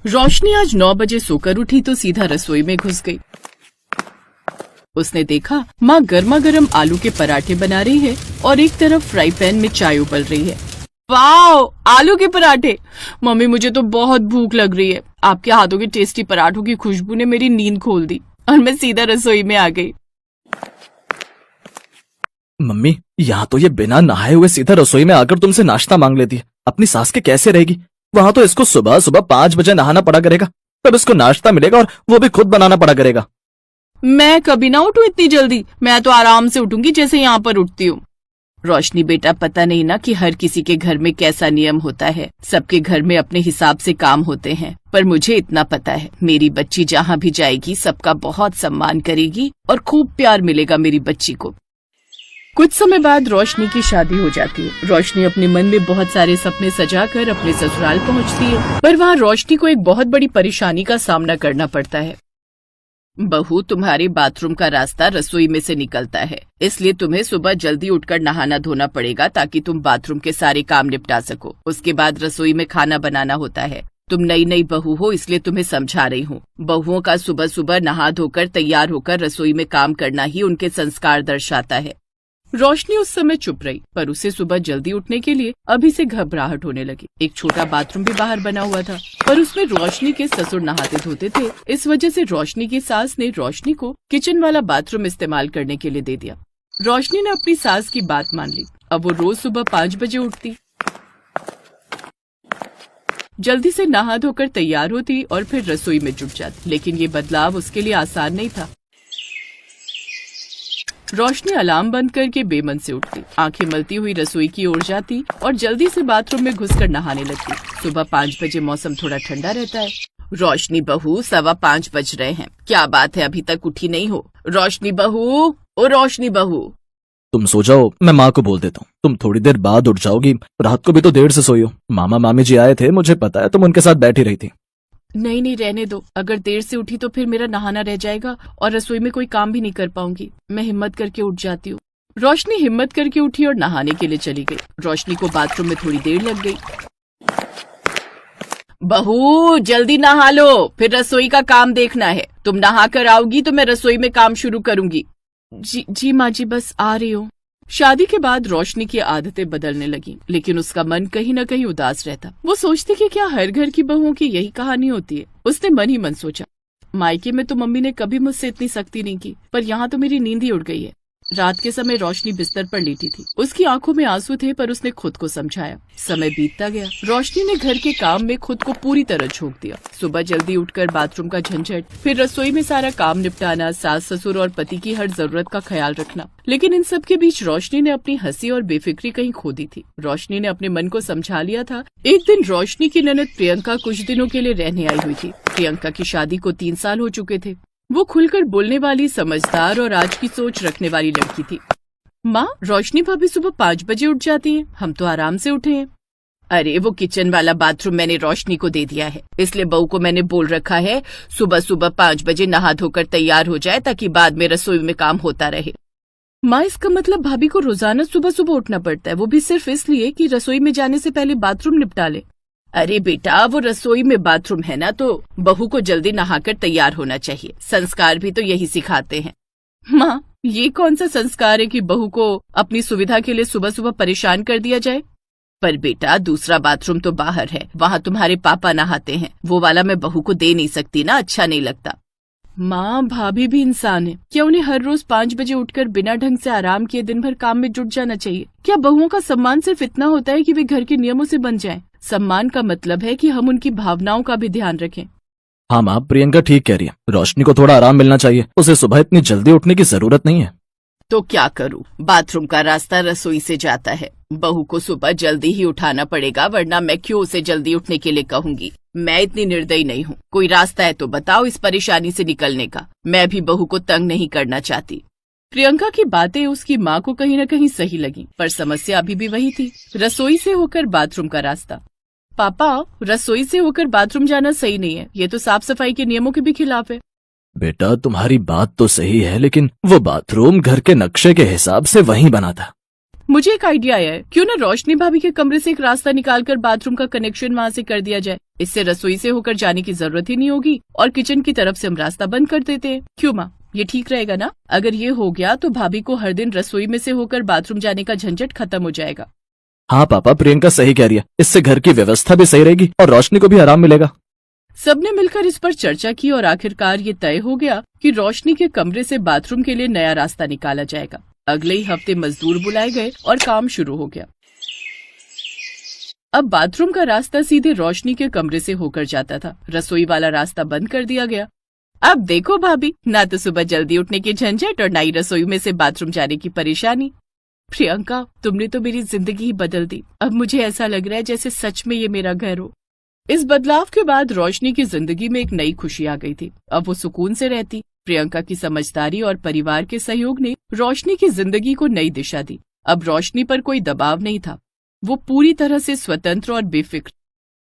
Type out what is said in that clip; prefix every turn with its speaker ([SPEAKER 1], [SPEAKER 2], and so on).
[SPEAKER 1] रोशनी आज 9 बजे सोकर उठी तो सीधा रसोई में घुस गई। उसने देखा माँ गर्मा गर्म आलू के पराठे बना रही है और एक तरफ फ्राई पैन में चाय उबल रही है। वाओ, आलू के पराठे! मम्मी, मुझे तो बहुत भूख लग रही है। आपके हाथों के टेस्टी पराठों की खुशबू ने मेरी नींद खोल दी और मैं सीधा रसोई में आ गई।
[SPEAKER 2] मम्मी, यहाँ तो ये बिना नहाए हुए सीधा रसोई में आकर तुमसे नाश्ता मांग लेती है। अपनी सास के कैसे रहेगी? वहाँ तो इसको सुबह सुबह 5 बजे नहाना पड़ा करेगा, तब इसको नाश्ता मिलेगा और वो भी खुद बनाना पड़ा करेगा।
[SPEAKER 1] मैं कभी ना उठूं इतनी जल्दी। मैं तो आराम से उठूंगी जैसे यहाँ पर उठती हूँ। रोशनी बेटा, पता नहीं ना कि हर किसी के घर में कैसा नियम होता है। सबके घर में अपने हिसाब से काम होते हैं, पर मुझे इतना पता है, मेरी बच्ची जहाँ भी जाएगी सबका बहुत सम्मान करेगी और खूब प्यार मिलेगा मेरी बच्ची को। कुछ समय बाद रोशनी की शादी हो जाती है। रोशनी अपने मन में बहुत सारे सपने सजाकर अपने ससुराल पहुंचती है, पर वहाँ रोशनी को एक बहुत बड़ी परेशानी का सामना करना पड़ता है। बहू, तुम्हारे बाथरूम का रास्ता रसोई में से निकलता है, इसलिए तुम्हें सुबह जल्दी उठकर नहाना धोना पड़ेगा ताकि तुम बाथरूम के सारे काम निपटा सको। उसके बाद रसोई में खाना बनाना होता है। तुम नई नई बहू हो, इसलिए तुम्हें समझा रही हूँ। बहुओं का सुबह सुबह नहा धोकर तैयार होकर रसोई में काम करना ही उनके संस्कार दर्शाता है। रोशनी उस समय चुप रही, पर उसे सुबह जल्दी उठने के लिए अभी से घबराहट होने लगी। एक छोटा बाथरूम भी बाहर बना हुआ था, पर उसमें रोशनी के ससुर नहाते धोते थे। इस वजह से रोशनी की सास ने रोशनी को किचन वाला बाथरूम इस्तेमाल करने के लिए दे दिया। रोशनी ने अपनी सास की बात मान ली। अब वो रोज सुबह 5 बजे उठती, जल्दी से नहा धोकर तैयार होती और फिर रसोई में जुट जाती। लेकिन ये बदलाव उसके लिए आसान नहीं था। रोशनी अलार्म बंद करके बेमन से उठती, आंखें मलती हुई रसोई की ओर जाती और जल्दी से बाथरूम में घुसकर नहाने लगती। सुबह 5 बजे मौसम थोड़ा ठंडा रहता है। रोशनी बहू, 5:15 बज रहे हैं। क्या बात है, अभी तक उठी नहीं हो? रोशनी बहू, ओ रोशनी बहू!
[SPEAKER 2] तुम सो जाओ, मैं माँ को बोल देता हूँ। तुम थोड़ी देर बाद उठ जाओगी। रात को भी तो देर से सोई हो। मामा मामी जी आए थे, मुझे पता है तुम उनके साथ बैठी रही थी।
[SPEAKER 1] नहीं, रहने दो। अगर देर से उठी तो फिर मेरा नहाना रह जाएगा और रसोई में कोई काम भी नहीं कर पाऊंगी। मैं हिम्मत करके उठ जाती हूँ। रोशनी हिम्मत करके उठी और नहाने के लिए चली गई। रोशनी को बाथरूम में थोड़ी देर लग गई। बहू, जल्दी नहा लो, फिर रसोई का काम देखना है। तुम नहा कर आओगी तो मैं रसोई में काम शुरू करूंगी। जी माँ जी, बस आ रही हूँ। शादी के बाद रोशनी की आदतें बदलने लगी, लेकिन उसका मन कहीं न कहीं उदास रहता। वो सोचती कि क्या हर घर की बहुओं की यही कहानी होती है। उसने मन ही मन सोचा, मायके में तो मम्मी ने कभी मुझसे इतनी सख्ती नहीं की, पर यहाँ तो मेरी नींद ही उड़ गई है। रात के समय रोशनी बिस्तर पर लेटी थी। उसकी आंखों में आंसू थे, पर उसने खुद को समझाया। समय बीतता गया। रोशनी ने घर के काम में खुद को पूरी तरह झोंक दिया। सुबह जल्दी उठकर बाथरूम का झंझट, फिर रसोई में सारा काम निपटाना, सास ससुर और पति की हर जरूरत का ख्याल रखना। लेकिन इन सब के बीच रोशनी ने अपनी हंसी और बेफिक्री कहीं खो दी थी। रोशनी ने अपने मन को समझा लिया था। एक दिन रोशनी की ननद प्रियंका कुछ दिनों के लिए रहने आई हुई थी। प्रियंका की शादी को 3 साल हो चुके थे। वो खुलकर बोलने वाली, समझदार और आज की सोच रखने वाली लड़की थी। माँ, रोशनी भाभी सुबह 5 बजे उठ जाती हैं। हम तो आराम से उठे हैं। अरे, वो किचन वाला बाथरूम मैंने रोशनी को दे दिया है, इसलिए बहू को मैंने बोल रखा है सुबह सुबह 5 बजे नहा धोकर तैयार हो जाए ताकि बाद में रसोई में काम होता रहे। माँ, इसका मतलब भाभी को रोजाना सुबह सुबह उठना पड़ता है, वो भी सिर्फ इसलिए कि रसोई में जाने से पहले बाथरूम निपटा ले। अरे बेटा, वो रसोई में बाथरूम है ना, तो बहू को जल्दी नहाकर तैयार होना चाहिए। संस्कार भी तो यही सिखाते हैं। माँ, ये कौन सा संस्कार है कि बहू को अपनी सुविधा के लिए सुबह सुबह परेशान कर दिया जाए? पर बेटा, दूसरा बाथरूम तो बाहर है, वहाँ तुम्हारे पापा नहाते हैं। वो वाला मैं बहू को दे नहीं सकती ना, अच्छा नहीं लगता। माँ, भाभी भी इंसान है। क्या उन्हें हर रोज 5 बजे उठकर बिना ढंग से आराम किए दिन भर काम में जुट जाना चाहिए? क्या बहुओं का सम्मान सिर्फ इतना होता है कि वे घर के नियमों से बन जाएं? सम्मान का मतलब है कि हम उनकी भावनाओं का भी ध्यान रखें।
[SPEAKER 2] हाँ माँ, प्रियंका ठीक कह रही है। रोशनी को थोड़ा आराम मिलना चाहिए। उसे सुबह इतनी जल्दी उठने की जरूरत नहीं है।
[SPEAKER 1] तो क्या करूँ? बाथरूम का रास्ता रसोई से जाता है। बहू को सुबह जल्दी ही उठाना पड़ेगा, वरना मैं क्यों उसे जल्दी उठने के लिए कहूंगी? मैं इतनी निर्दयी नहीं हूँ। कोई रास्ता है तो बताओ इस परेशानी से निकलने का। मैं भी बहू को तंग नहीं करना चाहती। प्रियंका की बातें उसकी माँ को कहीं न कहीं सही लगी, पर समस्या अभी भी वही थी, रसोई से होकर बाथरूम का रास्ता। पापा, रसोई से होकर बाथरूम जाना सही नहीं है। ये तो साफ सफाई के नियमों के भी खिलाफ है।
[SPEAKER 2] बेटा, तुम्हारी बात तो सही है, लेकिन वो बाथरूम घर के नक्शे के हिसाब से वहीं बना था।
[SPEAKER 1] मुझे एक आइडिया आया है, क्यों ना रोशनी भाभी के कमरे से एक रास्ता निकालकर बाथरूम का कनेक्शन वहाँ से कर दिया जाए। इससे रसोई से होकर जाने की जरूरत ही नहीं होगी और किचन की तरफ से हम रास्ता बंद कर देते हैं। क्यों माँ, ये ठीक रहेगा ना? अगर ये हो गया तो भाभी को हर दिन रसोई में से होकर बाथरूम जाने का झंझट खत्म हो जाएगा।
[SPEAKER 2] हाँ पापा, प्रियंका सही कह रही है। इससे घर की व्यवस्था भी सही रहेगी और रोशनी को भी आराम मिलेगा।
[SPEAKER 1] सबने मिलकर इस पर चर्चा की और आखिरकार ये तय हो गया कि रोशनी के कमरे से बाथरूम के लिए नया रास्ता निकाला जाएगा। अगले ही हफ्ते मजदूर बुलाए गए और काम शुरू हो गया। अब बाथरूम का रास्ता सीधे रोशनी के कमरे से होकर जाता था। रसोई वाला रास्ता बंद कर दिया गया। अब देखो भाभी, ना तो सुबह जल्दी उठने की झंझट और ना ही रसोई में से बाथरूम जाने की परेशानी। प्रियंका, तुमने तो मेरी जिंदगी ही बदल दी। अब मुझे ऐसा लग रहा है जैसे सच में ये मेरा घर हो। इस बदलाव के बाद रोशनी की जिंदगी में एक नई खुशी आ गई थी। अब वो सुकून से रहती। प्रियंका की समझदारी और परिवार के सहयोग ने रोशनी की जिंदगी को नई दिशा दी। अब रोशनी पर कोई दबाव नहीं था। वो पूरी तरह से स्वतंत्र और बेफिक्र